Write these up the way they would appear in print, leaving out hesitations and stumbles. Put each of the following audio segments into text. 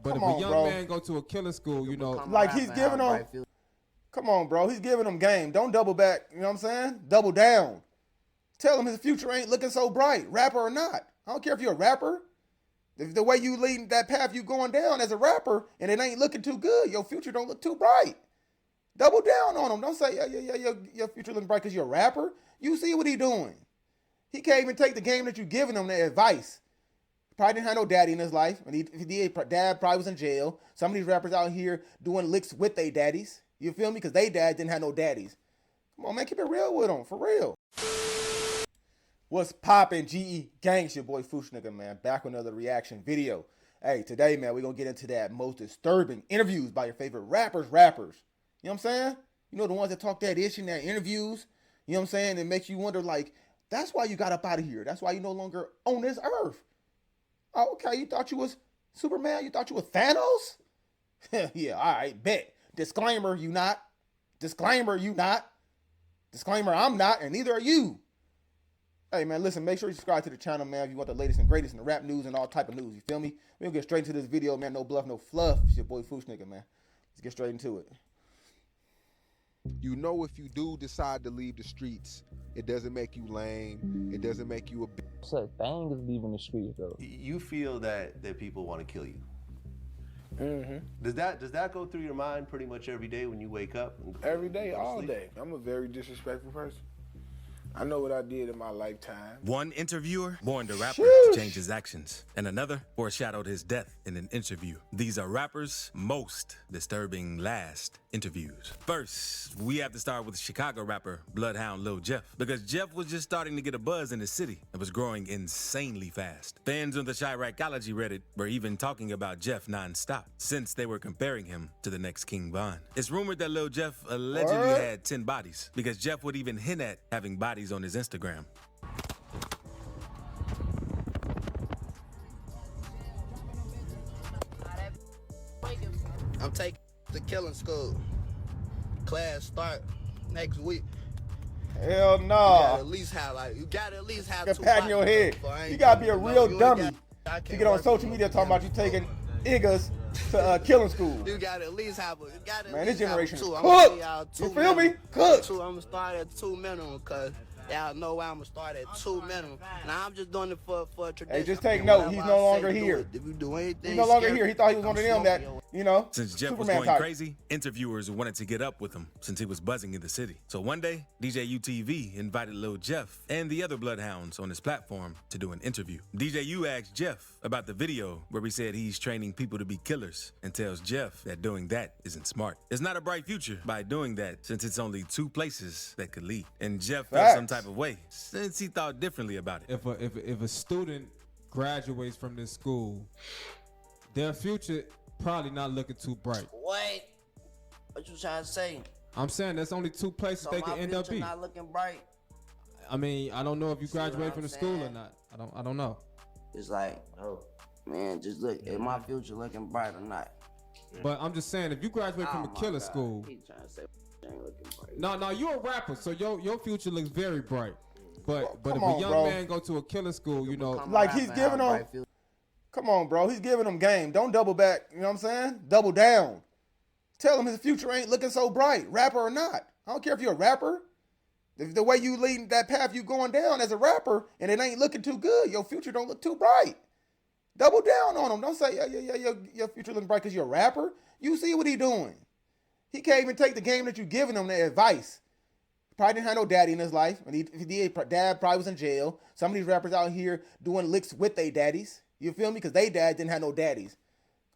But if a young man go to a killer school, you know, like he's giving them. Come on, bro. He's giving them game. Don't double back. You know what I'm saying? Double down. Tell him his future ain't looking so bright, rapper or not. I don't care if you're a rapper. If the way you leading that path you going down as a rapper and it ain't looking too good, your future don't look too bright. Double down on him. Don't say, your future looking bright because you're a rapper. You see what he doing. He can't even take the game that you giving him, the advice. Probably didn't have no daddy in his life. And if he did, dad probably was in jail. Some of these rappers out here doing licks with their daddies. You feel me? Because they dad didn't have no daddies. Come on, man. Keep it real with them. For real. What's poppin', GE Gangs? Your boy Foosh Nigga, man. Back with another reaction video. Hey, today, man, we're going to get into that most disturbing interviews by your favorite rappers. You know what I'm saying? You know, the ones that talk that ish in their interviews. You know what I'm saying? It makes you wonder, like, that's why you got up out of here. That's why you no longer on this earth. Oh, okay. You thought you was Superman? You thought you was Thanos? Yeah, all right, bet. Disclaimer, you not. Disclaimer, you not. Disclaimer, I'm not, and neither are you. Hey, man, listen, make sure you subscribe to the channel, man, if you want the latest and greatest in the rap news and all type of news. You feel me? We're going to get straight into this video, man. No bluff, no fluff. It's your boy Foosh Nigga, man. Let's get straight into it. You know, if you do decide to leave the streets, it doesn't make you lame. It doesn't make you a bitch. Such thing is leaving the streets, though. You feel that people want to kill you. Mm-hmm. Does that go through your mind pretty much every day when you wake up? Every day, all day. I'm a very disrespectful person. I know what I did in my lifetime. One interviewer warned a rapper to change his actions, and another foreshadowed his death in an interview. These are rappers' most disturbing last interviews. First, we have to start with Chicago rapper Bloodhound Lil Jeff, because Jeff was just starting to get a buzz in the city and was growing insanely fast. Fans on the Chiracology Reddit were even talking about Jeff nonstop, since they were comparing him to the next King Von. It's rumored that Lil Jeff allegedly had 10 bodies, because Jeff would even hint at having bodies on his Instagram. I'm taking the killing school. Class start next week. Hell no. You gotta at least have Get pat in your head. You gotta be a real dummy to get on social media talking about you taking niggas to killing school. You gotta at least have a. Man, this generation is cooked. You feel me? Cooked. I'm gonna start at 2 minimum, cause y'all know I'm gonna start at 2 minimum. Now I'm just doing it for a tradition. Hey, just take note. He's no longer here. If you do anything, he's no longer here. He thought he was one of them that, you know. Since Jeff was going crazy, interviewers wanted to get up with him since he was buzzing in the city. So one day, DJ UTV invited Lil Jeff and the other Bloodhounds on his platform to do an interview. DJ U asked Jeff about the video where he said he's training people to be killers and tells Jeff that doing that isn't smart. It's not a bright future by doing that, since it's only 2 places that could lead. And Jeff felt some type of way since he thought differently about it. If a student graduates from this school, their future probably not looking too bright. What? What you trying to say? I'm saying there's only 2 places they can end up being. Not looking bright. I mean, I don't know if you graduate from the school or not. I don't know. It's like, oh man, just look. Is my future looking bright or not? But I'm just saying, if you graduate from a killer school, he trying to say ain't looking bright. no, you're a rapper, so your future looks very bright. But if on, a young bro. man go to a killer school, you know, like he's giving them. Come on, bro. He's giving them game. Don't double back. You know what I'm saying? Double down. Tell him his future ain't looking so bright, rapper or not. I don't care if you're a rapper. If the way you leading that path you going down as a rapper and it ain't looking too good, your future don't look too bright. Double down on him. Don't say, your future looking bright because you're a rapper. You see what he doing. He can't even take the game that you giving him, the advice. Probably didn't have no daddy in his life. And if he did, dad probably was in jail. Some of these rappers out here doing licks with their daddies. You feel me? Because they dad didn't have no daddies.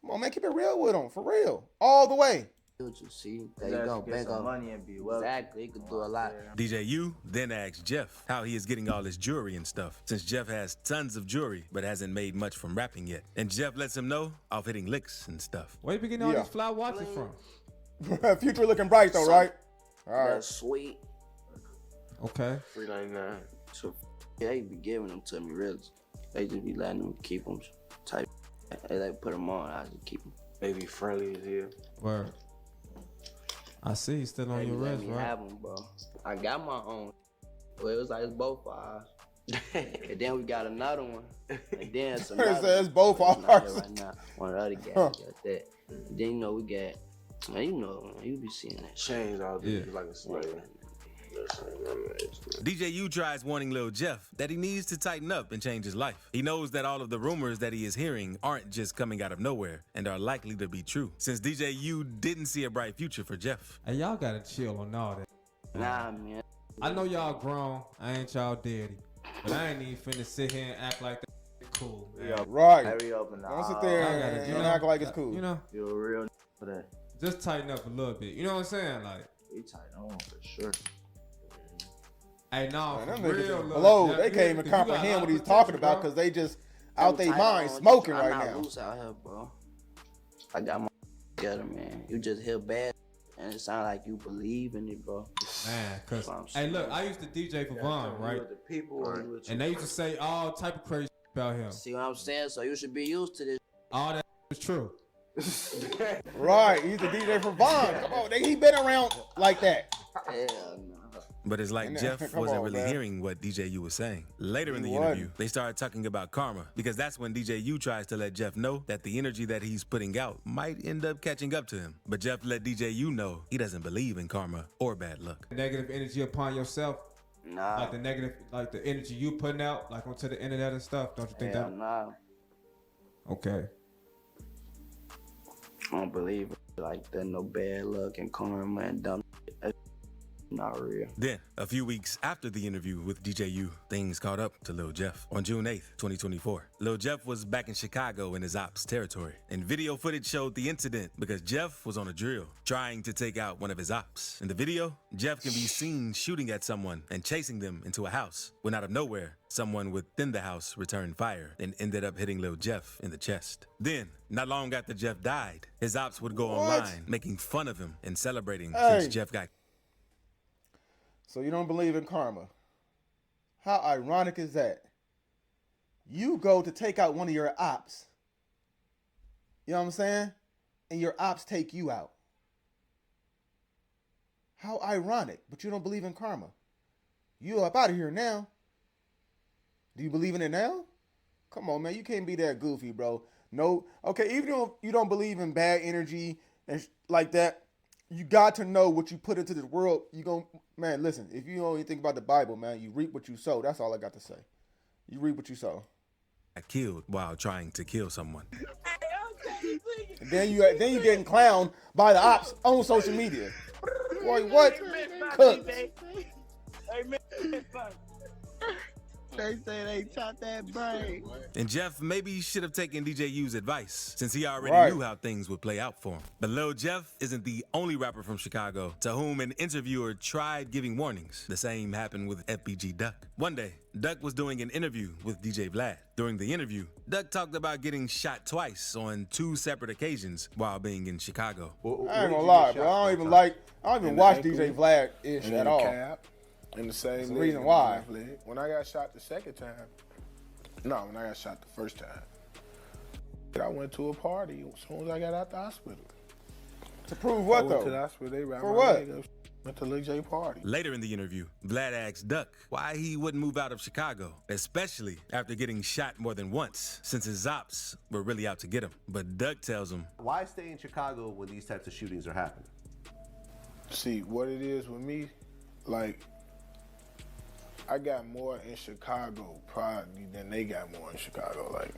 Come on, man. Keep it real with them. For real. All the way. What you see? There you go. Bank on money and be well. Exactly. He could do a lot. DJ U then asked Jeff how he is getting all his jewelry and stuff, since Jeff has tons of jewelry but hasn't made much from rapping yet. And Jeff lets him know off hitting licks and stuff. Where you be getting all these fly watches from? Future looking bright though, right? All right. That's sweet. Okay. $3.99. So they be giving them to me, really. They just be letting them keep them type. They put them on, I just keep them. They be friendly as hell. Word. I see he's still on your wrist, right? Have them, bro. I got my own. Well, it was like it's both of us. And then we got another one. And then It another says one. both But it's not ours. there right now. One of the other guys Huh. got that. And then we got, man, you be seeing that shit. Chains all Yeah. like a slave. DJU tries warning Lil Jeff that he needs to tighten up and change his life. He knows that all of the rumors that he is hearing aren't just coming out of nowhere and are likely to be true, since DJU didn't see a bright future for Jeff. Hey, y'all gotta chill on all that. Nah, man. I know y'all grown. I ain't y'all daddy. But I ain't even finna sit here and act like that cool, man. Right. Hurry up and Don't sit there Y'all gotta, and act like it's cool. You know, You're a real for that. just tighten up a little bit. You know what I'm saying? Like, We tight on for sure. hey, no, Man, for them niggas real, is Lil blow. Jeff, They yeah, can't even 'cause you got a comprehend lot what of he's talking potential, about bro. because they just out their tight mind on. smoking I'm right not now. loose out here, bro. I got my together, man. You just hear bad, and it sound like you believe in it, bro. Man, cause That's what I'm hey, saying. look, I used to DJ for Vaughn, right? The people And they used to say all type of crazy about him. see what I'm saying? So you should be used to this. All that was true. Right. He's a DJ for Vaughn. Come on. He been around like that. Hell no. But it's like And Jeff come wasn't on, really man. hearing what DJU was saying. Later in He the wasn't. interview, they started talking about karma because that's when DJU tries to let Jeff know that the energy that he's putting out might end up catching up to him. But Jeff let DJU know he doesn't believe in karma or bad luck. Negative energy upon yourself, Nah. like the negative, like the energy you putting out, like onto the internet and stuff. Don't you think Hell that? nah. Okay. I don't believe it. Like that, no bad luck and karma and dumb shit. That's not real. Then, a few weeks after the interview with DJU, things caught up to Lil Jeff. On June 8th, 2024, Lil Jeff was back in Chicago in his ops territory, and video footage showed the incident because Jeff was on a drill, trying to take out one of his ops. In the video, Jeff can be seen shooting at someone and chasing them into a house, when out of nowhere, someone within the house returned fire and ended up hitting Lil Jeff in the chest. Then, not long after Jeff died, his ops would go What? online, making fun of him and celebrating Hey. since Jeff got So you don't believe in karma. How ironic is that? You go to take out one of your ops. You know what I'm saying? And your ops take you out. How ironic, but you don't believe in karma. You up out of here now. Do you believe in it now? Come on, man. You can't be that goofy, bro. No. Okay, even if you don't believe in bad energy and like that, you got to know what you put into this world. Man, listen, if you only think about the Bible, man, you reap what you sow. That's all I got to say. You reap what you sow. killed while trying to kill someone. And then you getting clowned by the ops on social media. Boy, what? Cooked. They say they chopped that brain. And Jeff maybe should have taken DJU's advice, since he already Right. knew how things would play out for him. But Lil Jeff isn't the only rapper from Chicago to whom an interviewer tried giving warnings. The same happened with FBG Duck. One day, Duck was doing an interview with DJ Vlad. During the interview, Duck talked about getting shot twice on 2 separate occasions while being in Chicago. I ain't gonna lie, bro. I don't even watch DJ Vlad ish And at in all. Cap, and the same That's the leg reason in why. left leg. When I got shot the second time, when I got shot the first time, I went to a party as soon as I got out the hospital. To prove I what went to the though? hospital, they wrapped For my what? leg up, went to Lil J party. Later in the interview, Vlad asked Duck why he wouldn't move out of Chicago, especially after getting shot more than once, since his ops were really out to get him. But Duck tells him, Why stay in Chicago when these types of shootings are happening? See, what it is with me, like, I got more in Chicago probably than they got more in Chicago. Like,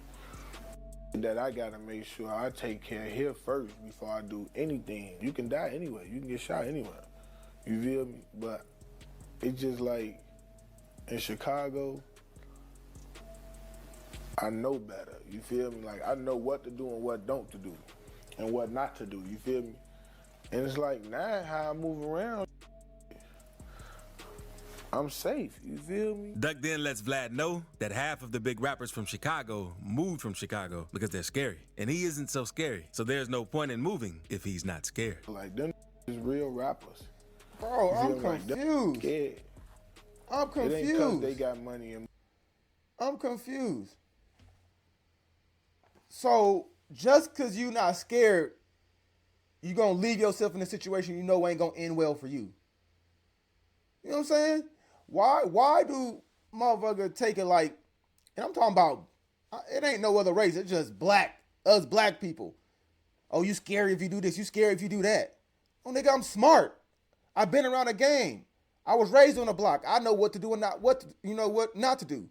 that I gotta make sure I take care of here first before I do anything. You can die anywhere. You can get shot anywhere. You feel me? But it's just like, in Chicago, I know better. You feel me? Like, I know what to do and what don't to do and what not to do. You feel me? And it's like, now how I move around, I'm safe. You feel me? Duck then lets Vlad know that half of the big rappers from Chicago moved from Chicago because they're scary. And he isn't so scary, so there's no point in moving if he's not scared. Like, them is real rappers. Bro, You I'm feel me? Like, them confused. scared. I'm It ain't 'cause they confused. got money and I'm confused. So just cause you not scared, you gonna leave yourself in a situation you know ain't gonna end well for you. You know what I'm saying? Why do motherfucker take it like, and I'm talking about, it ain't no other race. It's just us black people. Oh, you scary if you do this. You scary if you do that. Oh, nigga, I'm smart. I've been around the game. I was raised on the block. I know what to do and not to do.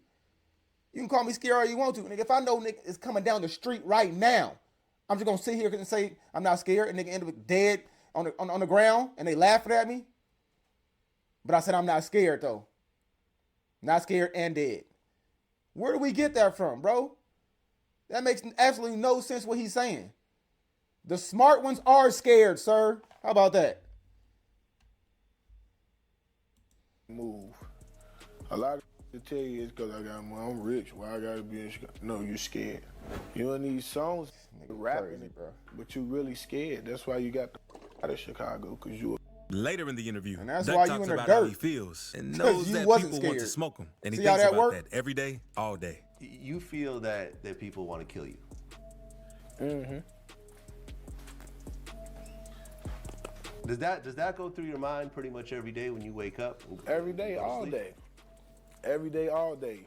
You can call me scary all you want to. Nigga, if I know nigga is coming down the street right now, I'm just gonna sit here and say I'm not scared, and nigga end up dead on the ground, and they laughing at me. But I said I'm not scared though. Not scared and dead. Where do we get that from, bro? That makes absolutely no sense what he's saying. The smart ones are scared, sir. How about that? Move. A lot of to tell you it's because I got money. I'm rich. Why I gotta be in Chicago? No, you're scared. You don't need songs rapping, bro. But you really scared. That's why you got out of Chicago, because you. Later in the interview, and that's Duck why talks you in about the how dirt. he feels and knows that people want to smoke him, and he See how thinks that about work? that every day, all day. You feel that people want to kill you. Mm-hmm. Does that go through your mind pretty much every day when you wake up? Every day, all day. Every day, all day.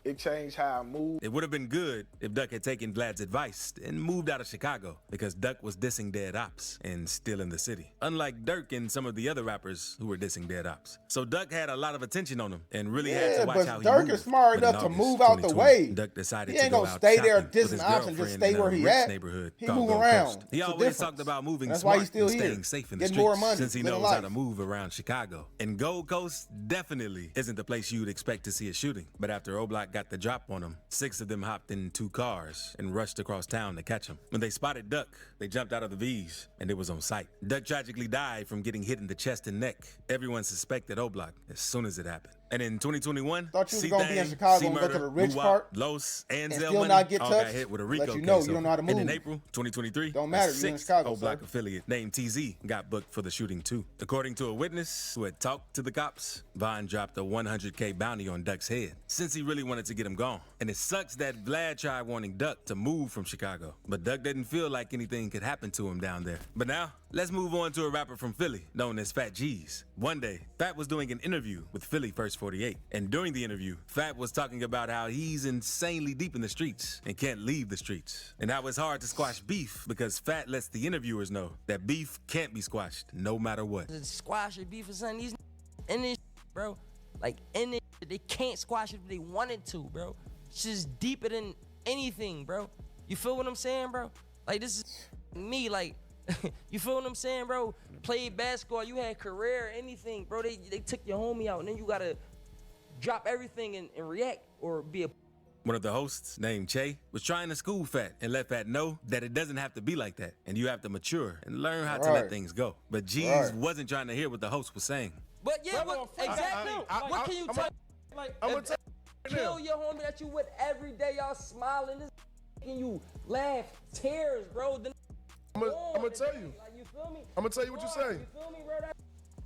It changed how I move. It would have been good if Duck had taken Vlad's advice and moved out of Chicago, because Duck was dissing dead ops and still in the city, unlike Dirk and some of the other rappers who were dissing dead ops. So Duck had a lot of attention on him and really had to watch how he Dirk moved. is smart But in enough to August move out the 2020, way. Duck decided He ain't to go gonna out stay there shopping with his dissing ops and just girlfriend stay in a where he rich at. neighborhood He called move Gold around. Coast. He It's a always difference. talked about moving That's why smart he's still and here. staying safe in the Getting streets, more money, since he living knows how life. to move around Chicago. And Gold Coast definitely isn't the place you'd expect to see a shooting. But after O'Block got the drop on him, 6 of them hopped in 2 cars and rushed across town to catch him. When they spotted Duck, they jumped out of the V's, and it was on sight. Duck tragically died from getting hit in the chest and neck. Everyone suspected O'Block as soon as it happened. And in 2021, Thought you was gonna be in Chicago and go to the rich part Los, and still Zell not get all got touched? hit with a Let RICO you know case you don't know how to And in move. April 2023, Don't matter, a you in 6th Chicago, O'Block sir. affiliate named TZ got booked for the shooting too. According to a witness who had talked to the cops, Vaughn dropped a $100K bounty on Duck's head since he really wanted to get him gone. And it sucks that Vlad tried wanting Duck to move from Chicago, but Duck didn't feel like anything could happen to him down there. But now, let's move on to a rapper from Philly known as Fat G's. One day, Fat was doing an interview with Philly First 48, and during the interview, Fat was talking about how he's insanely deep in the streets and can't leave the streets, and how it's hard to squash beef because Fat lets the interviewers know that beef can't be squashed no matter what. Squash or beef or something, these in this bro, like in this, they can't squash it if they wanted to, bro. It's just deeper than anything, bro. You feel what I'm saying, bro? Like, this is me, like, you feel what I'm saying, bro? Played basketball, you had career, anything, bro. They took your homie out, and then you gotta drop everything and react or be a. One of the hosts, named Che, was trying to school Fat and let Fat know that it doesn't have to be like that, and you have to mature and learn how to let things go. But G's wasn't trying to hear what the host was saying. But yeah, exactly. What can you tell? Like, I'm gonna tell kill your homie that you with every day, y'all smiling, this making you laugh, tears, bro. I'm gonna tell you. Like, you feel me? I'm gonna tell you what you're saying. You feel me,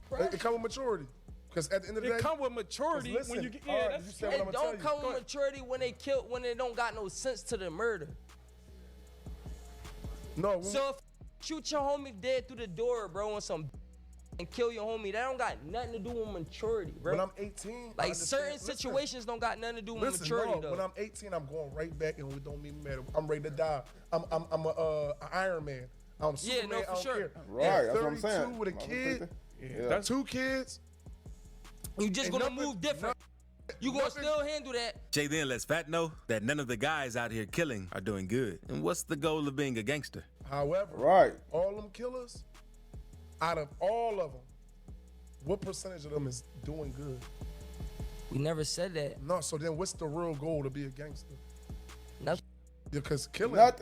bro? It come with maturity. Because at the end of the day, it come with maturity when you get. Yeah, that's true. It don't come with maturity when they don't got no sense to the murder. No. So if shoot your homie dead through the door, bro, and kill your homie, that don't got nothing to do with maturity, bro. When I'm 18, like certain situations don't got nothing to do with maturity, though. When I'm 18, I'm going right back, and it don't even matter. I'm ready to die. I'm a Iron Man. I'm Superman. Yeah, no, for sure. Right, that's what I'm saying. 32 with a kid, Yeah. 2 kids. You just gonna move different. You gonna still handle that. Jay then lets Fat know that none of the guys out here killing are doing good. And what's the goal of being a gangster? However, all them killers, out of all of them, what percentage of them is doing good? We never said that. No, so then what's the real goal to be a gangster? Nothing. Because killing, that's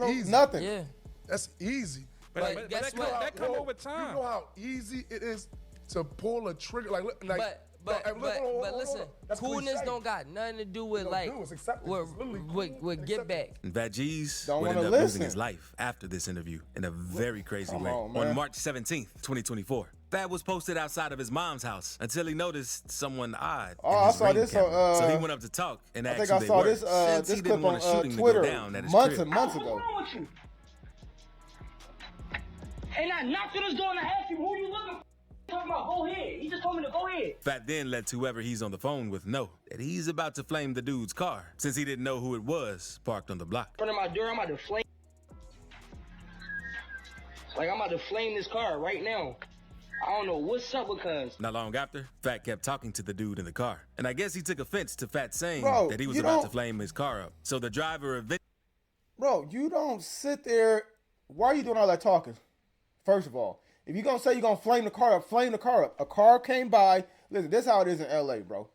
easy. Nothing. Yeah. That's easy. But guess what? That come over time. You know how easy it is to pull a trigger, But listen, coolness don't got nothing to do with with get back. And Fat G's Don't would end wanna up listen. losing his life after this interview in a very crazy way. on, On man. March 17th, 2024, Fat was posted outside of his mom's house until he noticed someone odd. Oh, in I his saw ring this, camera. So he went up to talk and I asked think who I they saw were, this since this he clip didn't want on a shooting to Twitter go down at his months crib. and months ago. What's wrong with you? And I knocked on his door and I asked him, who you looking for? Talking about go ahead. He just told me to go ahead. Fat then lets whoever he's on the phone with know that he's about to flame the dude's car, since he didn't know who it was parked on the block. In front of my door, I'm about to flame. Like, I'm about to flame this car right now. I don't know what's up because. Not long after, Fat kept talking to the dude in the car. And I guess he took offense to Fat saying Bro, that he was you about don't- to flame his car up. So the driver eventually. Bro, you don't sit there. Why are you doing all that talking? First of all, if you're going to say you're going to flame the car up, flame the car up. A car came by. Listen, this is how it is in LA, bro.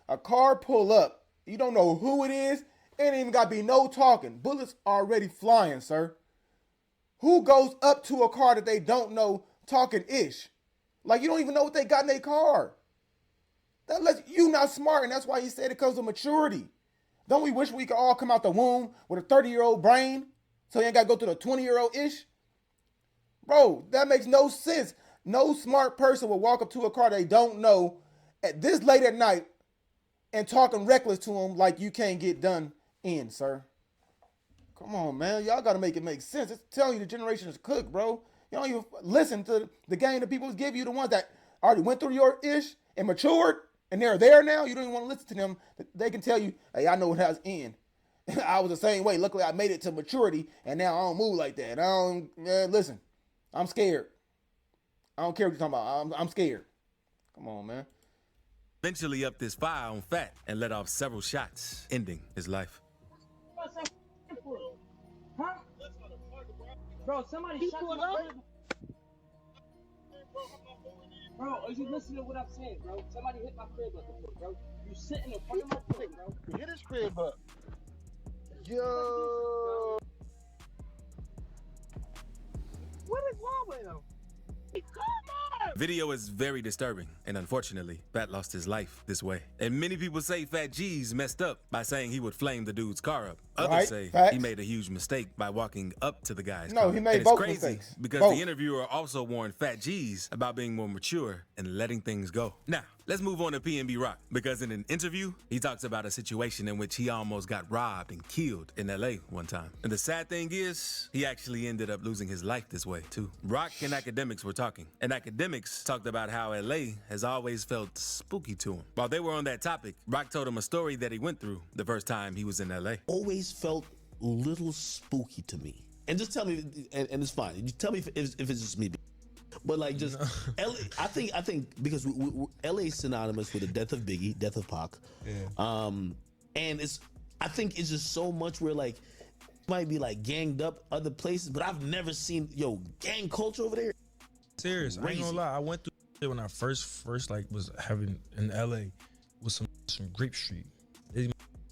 A car pull up. You don't know who it is. Ain't even got to be no talking. Bullets already flying, sir. Who goes up to a car that they don't know talking ish? Like, you don't even know what they got in their car. That lets you not smart, and that's why he said it comes with maturity. Don't we wish we could all come out the womb with a 30-year-old brain so you ain't got to go through the 20-year-old ish? Bro, that makes no sense. No smart person will walk up to a car they don't know at this late at night and talking reckless to them like you can't get done in, sir. Come on, man. Y'all got to make it make sense. It's telling you the generation is cooked, bro. You don't even listen to the game that people give you, the ones that already went through your ish and matured, and they're there now. You don't even want to listen to them. They can tell you, hey, I know what has in. I was the same way. Luckily, I made it to maturity, and now I don't move like that. Listen, I'm scared. I don't care what you're talking about. I'm scared. Come on, man. Eventually upped his fire on Fat and let off several shots, ending his life. Huh? Bro, somebody shot my crib. Bro, are you listening to what I'm saying, bro? Somebody hit my crib up before, bro. You sitting in front of my crib, bro. Hit his crib up. Yo. What is wrong with him? Come on! Video is very disturbing, and unfortunately, Fat lost his life this way. And many people say Fat G's messed up by saying he would flame the dude's car up. Others Right, say facts. he made a huge mistake by walking up to the guy's No, car. he made And it's both crazy mistakes. because Both. the interviewer also warned Fat G's about being more mature and letting things go. Now, let's move on to PNB Rock, because in an interview, he talks about a situation in which he almost got robbed and killed in LA one time. And the sad thing is, he actually ended up losing his life this way too. Rock and Academics were talking, and Academics talked about how LA has always felt spooky to him. While they were on that topic, Rock told him a story that he went through the first time he was in LA. Always felt a little spooky to me. And just tell me, and it's fine. You tell me if it's just me. But like just LA, I think because LA is synonymous with the death of Biggie, death of Pac. Yeah. And I think it's just so much where like might be like ganged up other places, but I've never seen gang culture over there. Serious, I ain't gonna lie. I went through it when I first like was having in LA with some Grape Street.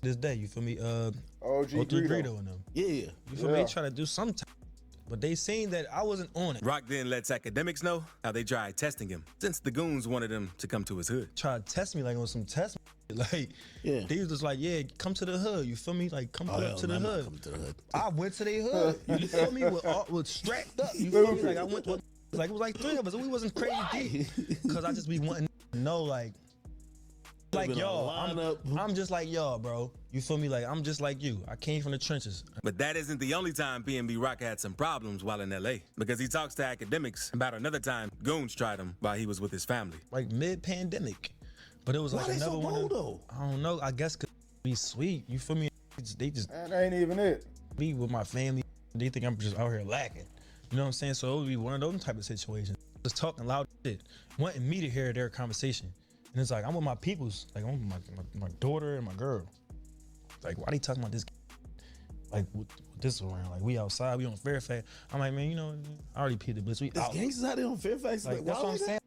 This day, you feel me? OG Greedo and them. Yeah. You feel me? They try to do some but they seen that I wasn't on it. Rock then lets Academics know how they tried testing him, since the goons wanted him to come to his hood. Tried to test me like on some test. Like, yeah. They was just like, yeah, come to the hood. You feel me? Like, come up to the hood. Come to the hood. I went to their hood. You feel me? With strapped up. You feel me? Like I went to it was like 3 of us. We wasn't crazy deep. Cause I just be wanting to know like y'all. I'm just like y'all, bro. You feel me? Like I'm just like you. I came from the trenches. But that isn't the only time PNB Rock had some problems while in LA, because he talks to Academics about another time goons tried him while he was with his family. Like mid-pandemic. But it was like another one. I don't know. I guess 'cause be sweet. You feel me? They just that ain't even it. Be with my family. They think I'm just out here lacking. You know what I'm saying? So it would be one of those type of situations. Just talking loud shit, wanting me to hear their conversation. And it's like, I'm with my peoples. Like, I'm with my daughter and my girl. Like, why they talking about this? Like, with this around? Like, we outside, we on Fairfax. I'm like, man, you know, I already peed the blitz. We There's out. gangsters out there on Fairfax. Like, that's what I'm saying.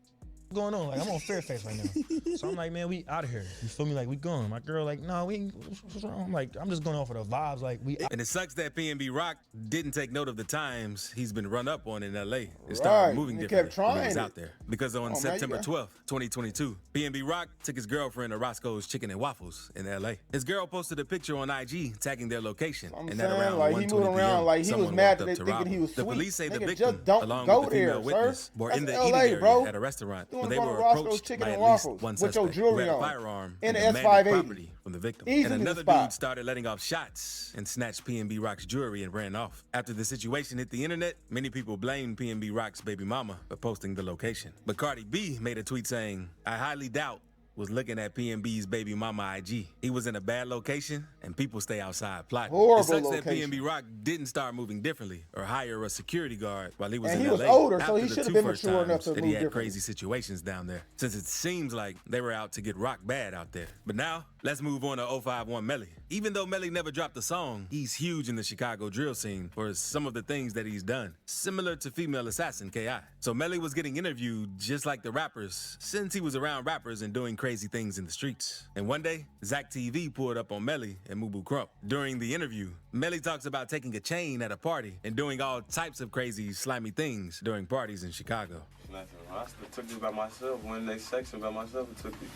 What's going on? Like, I'm on Fairfax right now. So I'm like, man, we out of here. You feel me? Like, we going. My girl, like, no, we ain't. What's wrong? I'm like, I'm just going off of the vibes. Like, we out. And it sucks that PNB Rock didn't take note of the times he's been run up on in LA and started moving He differently kept when he trying was it. out there. Because on Man, September 12th, 2022, PNB Rock took his girlfriend to Roscoe's Chicken and Waffles in LA. His girl posted a picture on IG tagging their location. I'm And at saying, around like, he 1:20 moving around p.m., like he was someone mad walked that up they to thinking rob he him. was The sweet. police say the Nigga, victim, just don't along go with the female there, witness, sir. were That's in the LA, eating area bro. at a restaurant. Doing in they front were of Roscoe's approached Chicken by and at least Waffles one with your suspect who jewelry had a on firearm in and the demanded S580. property from the victim. Easy And to the another spot. dude started letting off shots and snatched PNB Rock's jewelry and ran off. After the situation hit the internet, many people blamed PNB Rock's baby mama for posting the location. But Cardi B made a tweet saying, "I highly doubt was looking at PNB's baby mama IG. He was in a bad location, and people stay outside plotting." Horrible It sucks that location. PNB Rock didn't start moving differently or hire a security guard while he was And in he was LA. older, so after he the should have two been first mature enough times to that move he had differently. crazy situations down there, since it seems like they were out to get rock bad out there. But now, let's move on to 051 Melly. Even though Melly never dropped a song, he's huge in the Chicago drill scene for some of the things that he's done, similar to female assassin K.I. So Melly was getting interviewed just like the rappers, since he was around rappers and doing crazy things in the streets. And one day, Zach TV pulled up on Melly and Mubu Crump. During the interview, Melly talks about taking a chain at a party and doing all types of crazy, slimy things during parties in Chicago. Nothing. I took it by myself. When they section by myself, I took it.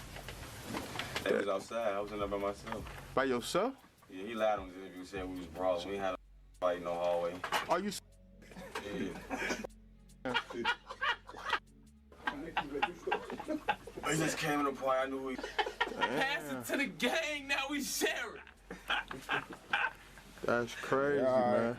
They was outside. I was in there by myself. By yourself? Yeah, he lied on his interview. Said we was brawling. We ain't had a fight in no hallway. Are you? Yeah. He just came in the party. I knew he. Pass it to the gang. Now we share it. That's crazy, man.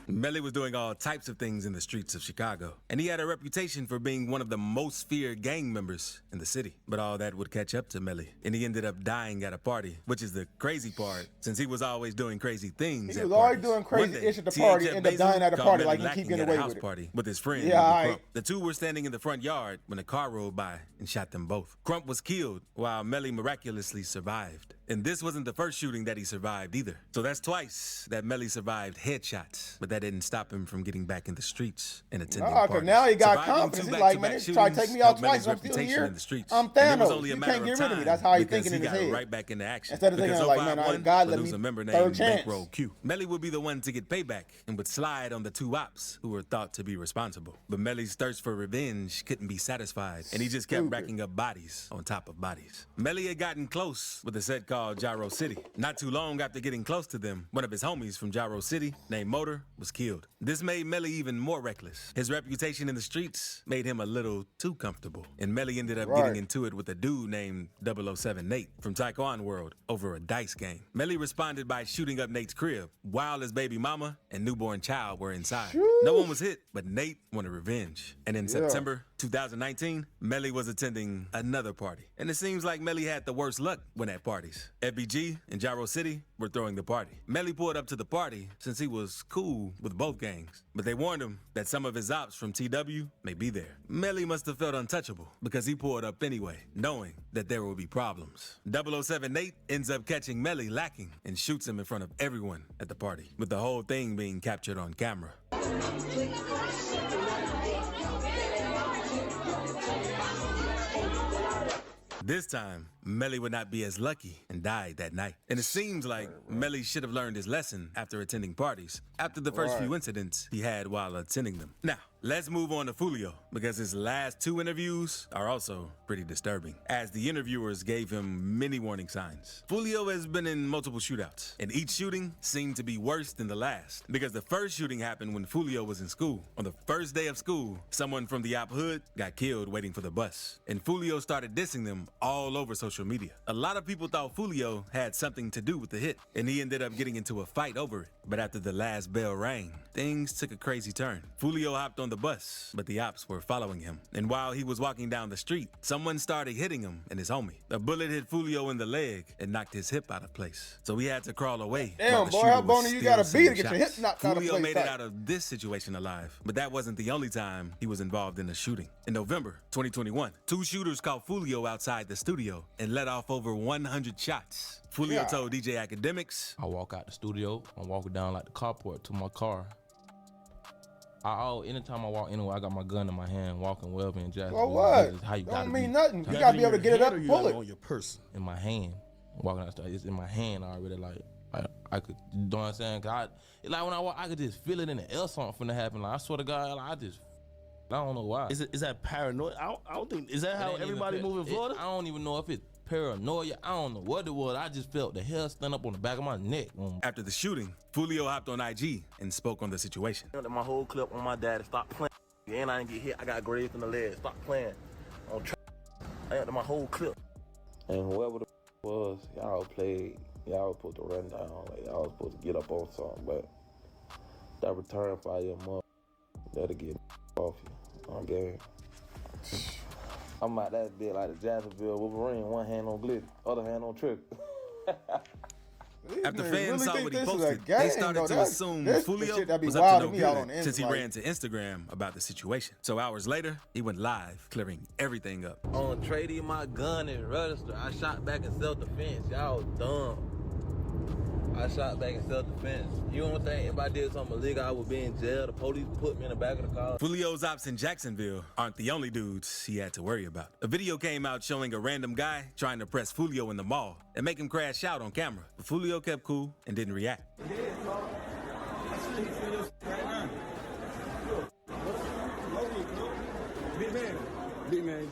Melly was doing all types of things in the streets of Chicago, and he had a reputation for being one of the most feared gang members in the city. But all that would catch up to Melly, and he ended up dying at a party, which is the crazy part, since he was always doing crazy things. He at was always parties. doing crazy One day, ish at the THF party, ended up Bezos dying at a caught party Melly like he keep lacking getting at a away house with it. party with his friend. Yeah, Mubu all right. Crump. The two were standing in the front yard when a car rolled by and shot them both. Crump was killed while Melly miraculously survived. And this wasn't the first shooting that he survived either. So that's twice that Melly survived headshots, but that didn't stop him from getting back in the streets and attending Nah, parties. cause now he got Surviving confidence. two He's like, man, back-to-back they try to take me out helped twice. Melly's I'm still reputation here. in the streets. I'm And it was Thanos. only a You matter can't of get rid of me. time That's how he because thinking in his got head. right back into action. Instead of thinking Because like, man, 051 God would let lose me a member third named chance. Bankroll Q. Melly would be the one to get payback and would slide on the two ops who were thought to be responsible. But Melly's thirst for revenge couldn't be satisfied, and he just kept racking up bodies on top of bodies. Melly had gotten close with a set called Gyro City. Not too long after getting close to them, one of his homies from Gyro City, named Motor, was killed. This made Melly even more reckless. His reputation in the streets made him a little too comfortable, and Melly ended up getting into it with a dude named 007 Nate from Taekwondo World over a dice game. Melly responded by shooting up Nate's crib while his baby mama and newborn child were inside. No one was hit, but Nate wanted revenge. And in September 2019, Melly was attending another party. And it seems like Melly had the worst luck when at parties. FBG and Gyro City were throwing the party. Melly pulled up to the party since he was cool with both gangs, but they warned him that some of his ops from TW may be there. Melly must have felt untouchable because he pulled up anyway, knowing that there would be problems. 007 Nate ends up catching Melly lacking and shoots him in front of everyone at the party, with the whole thing being captured on camera. This time, Melly would not be as lucky and died that night. And it seems like Melly should have learned his lesson after attending parties, after the first few incidents he had while attending them. Now, let's move on to Fulio, because his last two interviews are also pretty disturbing, as the interviewers gave him many warning signs. Fulio has been in multiple shootouts, and each shooting seemed to be worse than the last, because the first shooting happened when Fulio was in school. On the first day of school, someone from the op hood got killed waiting for the bus, and Fulio started dissing them all over social media. A lot of people thought Fulio had something to do with the hit, and he ended up getting into a fight over it. But after the last bell rang, things took a crazy turn. Fulio hopped on the bus, but the ops were following him. And while he was walking down the street, someone started hitting him and his homie. A bullet hit Fulio in the leg and knocked his hip out of place. So he had to crawl away. Damn, while the boy, shooter how was bony you still gotta be to sending get your hip shots. knocked out of Fulio place made tight. it out of this situation alive, but that wasn't the only time he was involved in a shooting. In November 2021, two shooters caught Fulio outside the studio and let off over 100 shots. Fulio told DJ Academics, I walk out the studio, I'm walking down like the carport to my car. Anytime I walk anywhere, I got my gun in my hand, walking Welby and Jackson. So what? How you Don't gotta mean be. nothing. You gotta be able to get it up and pull it. on your person. In my hand, walking out the store, it's in my hand already. Like I could, you know what I'm saying? 'Cause like when I walk, I could just feel it in the air, something finna happen. Like I swear to God, like, I don't know why. Is that paranoid? I don't think. Is that how everybody move in Florida? I don't even know if it's paranoia. I don't know what it was. I just felt the hair stand up on the back of my neck. After the shooting, Fulio hopped on IG and spoke on the situation. My whole clip on my dad. Stop playing. And I didn't get hit. I got grazed in the leg. Stop playing. On I had my whole clip. And whoever the was, y'all played, y'all was supposed to run down, like y'all was supposed to get up on something, but that return fire your mother, that'll get off you on game. I'm out that bit like the Jacksonville Wolverine, one hand on Glitty, other hand on Trick. After fans saw what he this is a posted, game, they started though. to That's- assume this the Fulio shit that be was wild up to to me no out on good the since he like- ran to Instagram about the situation. So hours later, he went live, clearing everything up. On trading my gun and register, I shot back in self-defense. Y'all dumb. I shot back in self-defense. You don't think if I did something illegal, I would be in jail? The police put me in the back of the car. Fulio's ops in Jacksonville aren't the only dudes he had to worry about. A video came out showing a random guy trying to press Fulio in the mall and make him crash out on camera. But Fulio kept cool and didn't react. Big man.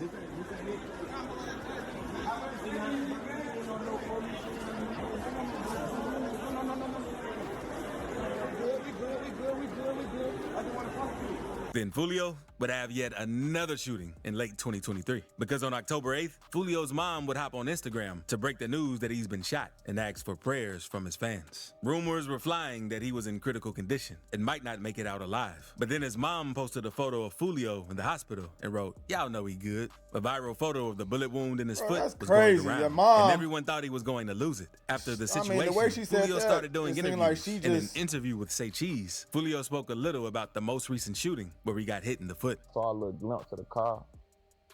Then Fulio would have yet another shooting in late 2023. Because on October 8th, Fulio's mom would hop on Instagram to break the news that he's been shot and ask for prayers from his fans. Rumors were flying that he was in critical condition and might not make it out alive. But then his mom posted a photo of Fulio in the hospital and wrote, "Y'all know he good." A viral photo of the bullet wound in his Bro, foot that's was crazy. going around. Your mom- And everyone thought he was going to lose it. After the I situation, mean, the way she said Fulio that, started doing it seemed interviews. like she In an just- interview with Say Cheese, Fulio spoke a little about the most recent shooting where he got hit in the foot. Saw a little glimpse of the car,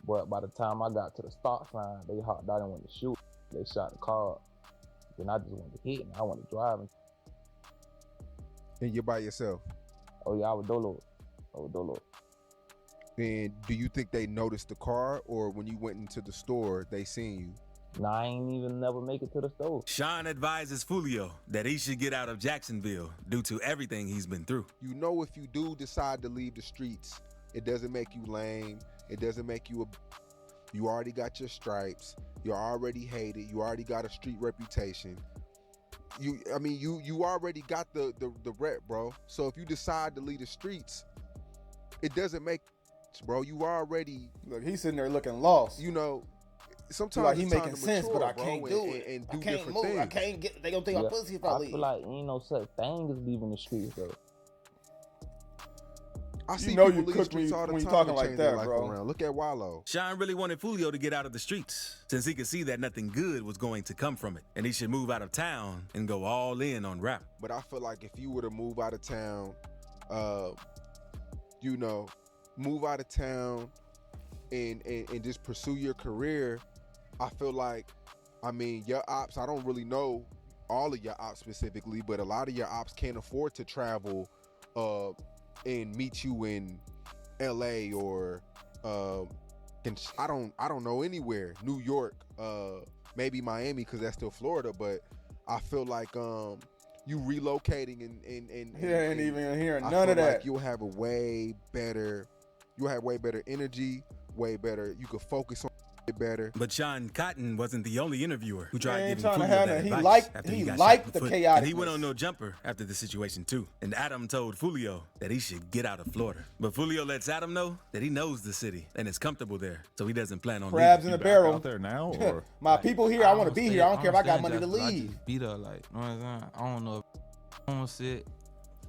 but by the time I got to the stop sign, they hopped out and went to shoot. They shot the car up. Then I just went to hit and I went to drive. And you're by yourself. Oh yeah, I was dolo. And do you think they noticed the car, or when you went into the store, they seen you? Nah, I ain't even never make it to the store. Sean advises Fulio that he should get out of Jacksonville due to everything he's been through. You know, if you do decide to leave the streets, it doesn't make you lame. It doesn't make you you already got your stripes. You're already hated. You already got a street reputation. You already got the rep, bro. So if you decide to leave the streets, it doesn't make, bro. You already look. He's sitting there looking lost. You know, sometimes like he it's time making to sense, mature, but I bro, can't and- do and- it. and I do can't different move. I things. can't get. They gonna think I'm pussy if I leave. feel like ain't no such thing as leaving the streets though. I see You know people you leave cook streets all the when you time talking and like change their that, life bro. around. Look at Wallow. Sean really wanted Fulio to get out of the streets since he could see that nothing good was going to come from it, and he should move out of town and go all in on rap. But I feel like if you were to move out of town, move out of town and just pursue your career, I feel like, your ops, I don't really know all of your ops specifically, but a lot of your ops can't afford to travel and meet you in LA or I don't know anywhere, New York, maybe Miami, because that's still Florida, but I feel like you relocating and He ain't even hearing I none feel of that. like you'll have way better energy, way better. You could focus on it better. But Sean Cotton wasn't the only interviewer who tried ain't giving trying to Fulio have that it. He advice liked- after he got liked shot in the foot. And he chaoticness. went on no jumper after the situation too. And Adam told Fulio that he should get out of Florida. But Fulio lets Adam know that he knows the city and is comfortable there, so he doesn't plan on Crabs leaving. in the barrel. out there now, or My people here, I want to be here. I don't care if I got money to I leave. just beat her, like, you know what I'm saying? I don't know if I don't sit,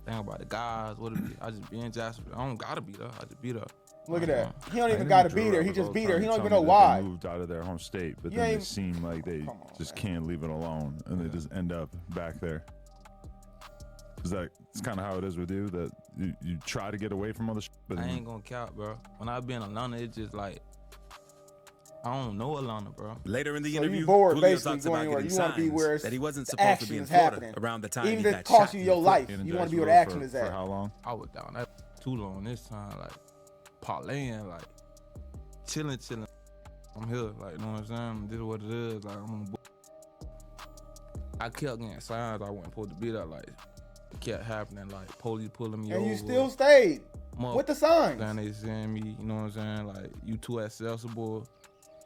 think about the guys, what it be. I just be in Jacksonville. I don't gotta beat her. I just beat her. Look at that. He don't I even knew got to Drew beat her. He was just all beat her. trying He to don't even tell know me that they why. moved out of their home state, but You then they ain't- seem like they just can't leave it alone, and they just end up back there. Is that it's kind of how it is with you? That you try to get away from other shit, but I then ain't gonna count, bro. When I be in Atlanta, it's just like, I don't know Atlanta, bro. Later in the So you interview, bored, Fulio basically, talks going about anywhere. getting You wanna be where signs it's- that he wasn't the supposed to be in action is Florida happening. around the time Even he if it got costs shot you in your the foot. life, in you want to be where the Jacksonville action is for at. how long? I was down that too long this time, like parlaying, like chilling. I'm here, like, you know what I'm saying? This is what it is. Like, I'm on. I kept getting signs I wasn't supposed to be there. Like, it kept happening. Like, police pulling me And over. you still stayed with the signs. Then they saying me, you know what I'm saying? Like, you too accessible.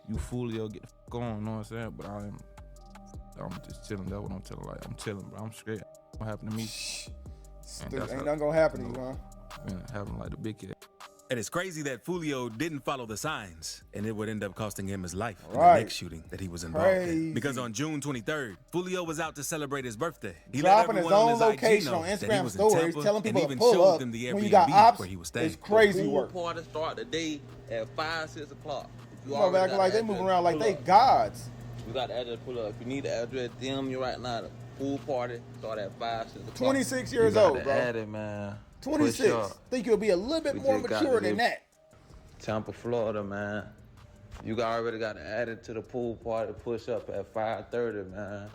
You Fulio, get the fuck on, you know what I'm saying? But I'm just chilling. That's what I'm telling. Like, I'm chilling, bro. I'm scared. What happened to me? Ain't nothing gonna happen to you, huh? Man, having like the big kid. And it's crazy that Fulio didn't follow the signs, and it would end up costing him his life in Right. the next shooting that he was involved Crazy. in. Because on June 23rd, Fulio was out to celebrate his birthday. He Dropping let his everyone on own his IG location know on that he Instagram was in stories, Tampa, telling and people to even pull showed up them the when you got ops. where he was staying. It's crazy Pool work. party start the day at 5, 6 o'clock. If You already know, acting got like the they moving address, around like pull they up. gods. You got the address, pull up. If you need the address, DM me right now. The pool party start at 5, 6 o'clock. 26 years You got old, to bro. add it, man. 26. Push up. Think you'll be a little bit We more just got mature to than live- that. Tampa, Florida, man. You already got added to the pool party. Push up at 5:30, man.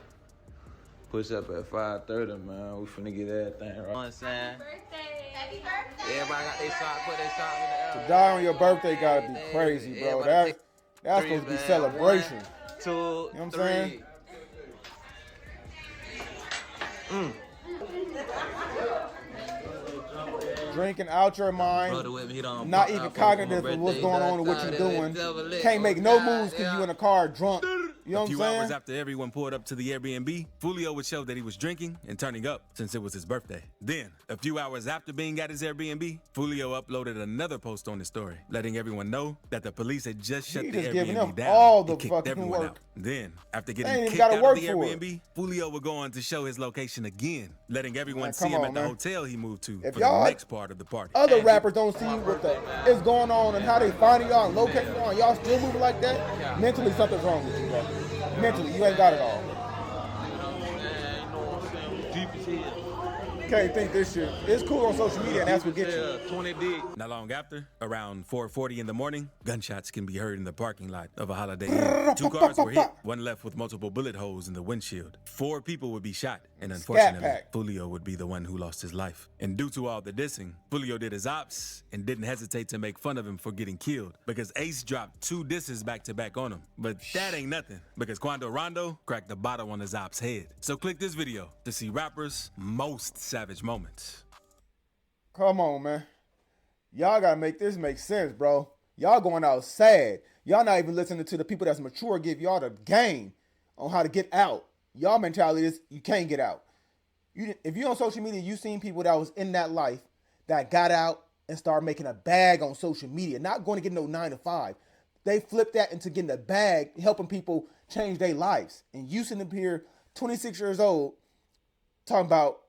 Push up at 5:30, man. We finna get everything right. You know what I'm saying? Happy birthday. Everybody got their shot, put their shot in the air. To die on your birthday gotta be crazy, bro. Everybody That's three, supposed to be man. celebration. 1, 2, You know what I'm 3. saying? Drinking out your mind, Brother with me, he don't not pop even out for my cognitive of what's birthday. going on and what That's you're how doing. they never let Can't go make no die, moves because yeah. you in a car drunk. You know A what I'm few hours saying? after everyone pulled up to the Airbnb, Fulio would show that he was drinking and turning up since it was his birthday. Then, a few hours after being at his Airbnb, Fulio uploaded another post on his story, letting everyone know that the police had just shut He the just giving them Airbnb down all the and kicked fucking everyone work. out. Then, after They getting ain't even kicked gotta out work of the for it. Airbnb, Fulio would go on to show his location again, letting everyone Man, see come him on, at the man. hotel he moved to If for y'all- the next part of the party. Other rappers don't see what is going on and how they finding y'all and locating y'all, and y'all still moving like that. Mentally, something's wrong with you, bro. Mentally, you ain't got it all. Deep as hell. Can't think this shit. It's cool on social media, and that's what gets you. 20 dick. Not long after, around 4:40 in the morning, gunshots can be heard in the parking lot of a Holiday Inn. 2 cars were hit, one left with multiple bullet holes in the windshield. 4 people would be shot, and unfortunately, pack. Fulio would be the one who lost his life. And due to all the dissing, Fulio did his ops and didn't hesitate to make fun of him for getting killed because Ace dropped 2 disses back to back on him. But that ain't nothing because Quando Rondo cracked the bottle on his ops' head. So click this video to see rappers' most savage moments. Come on, man. Y'all gotta make this make sense, bro. Y'all going out sad. Y'all not even listening to the people that's mature give y'all the game on how to get out. Y'all mentality is you can't get out. If you're on social media, you seen people that was in that life that got out and started making a bag on social media, not going to get no 9 to 5. They flipped that into getting a bag, helping people change their lives. And you sitting up here, 26 years old, talking about,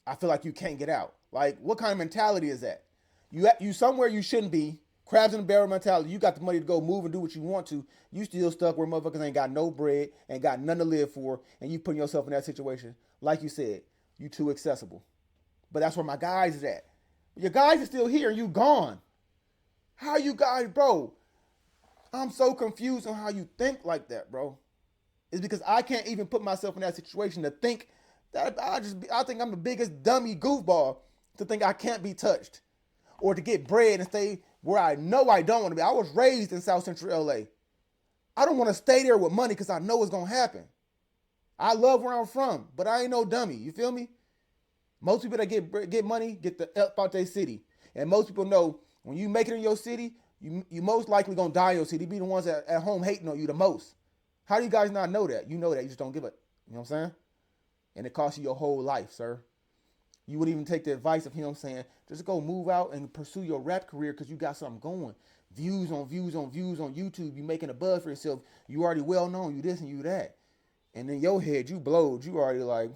I feel like you can't get out. Like, what kind of mentality is that? You somewhere you shouldn't be. Crabs in the barrel mentality. You got the money to go move and do what you want to. You still stuck where motherfuckers ain't got no bread, ain't got nothing to live for, and you putting yourself in that situation. Like you said, you too accessible. But that's where my guys is at. Your guys are still here and you gone. How you guys, bro? I'm so confused on how you think like that, bro. It's because I can't even put myself in that situation to think that I think I'm the biggest dummy goofball to think I can't be touched or to get bread and stay where I know I don't want to be. I was raised in South Central LA. I don't want to stay there with money because I know it's going to happen. I love where I'm from, but I ain't no dummy. You feel me? Most people that get money get the up out their city. And most people know when you make it in your city, you most likely going to die in your city. Be the ones that at home hating on you the most. How do you guys not know that? You know that. You just don't give it. You know what I'm saying? And it costs you your whole life, sir. You wouldn't even take the advice of him saying, just go move out and pursue your rap career because you got something going. Views on views on views on YouTube. You making a buzz for yourself. You already well known. You this and you that. And in your head, you blowed. You already like,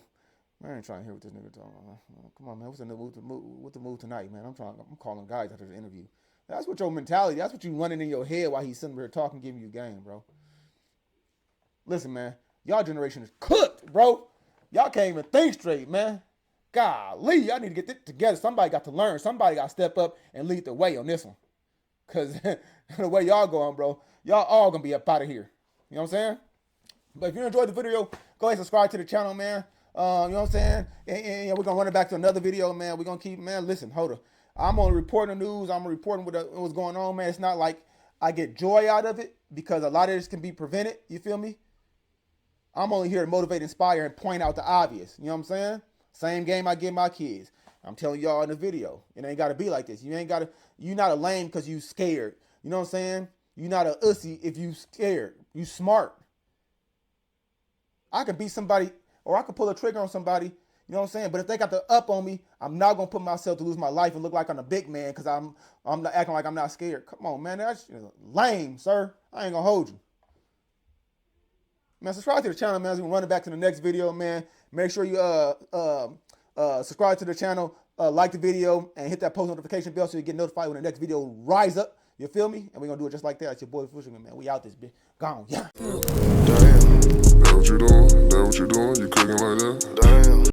man, I ain't trying to hear what this nigga talking about. Come on, man. What's the move tonight, man? I'm calling guys after the interview. That's what your mentality, that's what you running in your head while he's sitting there talking, giving you game, bro. Listen, man. Y'all generation is cooked, bro. Y'all can't even think straight, man. Golly, y'all need to get this together. Somebody got to learn. Somebody got to step up and lead the way on this one. Because the way y'all going, bro, y'all all going to be up out of here. You know what I'm saying? But if you enjoyed the video, go ahead and subscribe to the channel, man. You know what I'm saying? And we're going to run it back to another video, man. We're going to keep, man, listen, hold up. I'm only reporting the news. I'm reporting what's going on, man. It's not like I get joy out of it because a lot of this can be prevented. You feel me? I'm only here to motivate, inspire, and point out the obvious. You know what I'm saying? Same game I give my kids. I'm telling y'all in the video. It ain't got to be like this. You not a lame because you scared. You know what I'm saying? You not a ussy if you scared. You smart. I can beat somebody or I can pull a trigger on somebody You know what I'm saying? But if they got the up on me, I'm not gonna put myself to lose my life and look like I'm a big man because I'm not acting like I'm not scared. Come on, man, that's lame, sir. I ain't gonna hold you. Man, subscribe to the channel, man. As we run it back to the next video, man. Make sure you subscribe to the channel, like the video, and hit that post notification bell so you get notified when the next video rise up. You feel me? And we're gonna do it just like that. It's your boy Fisherman, man. We out this bitch. Gone. Yeah. Damn. That what you doing? That what you doing? You cooking like that? Damn.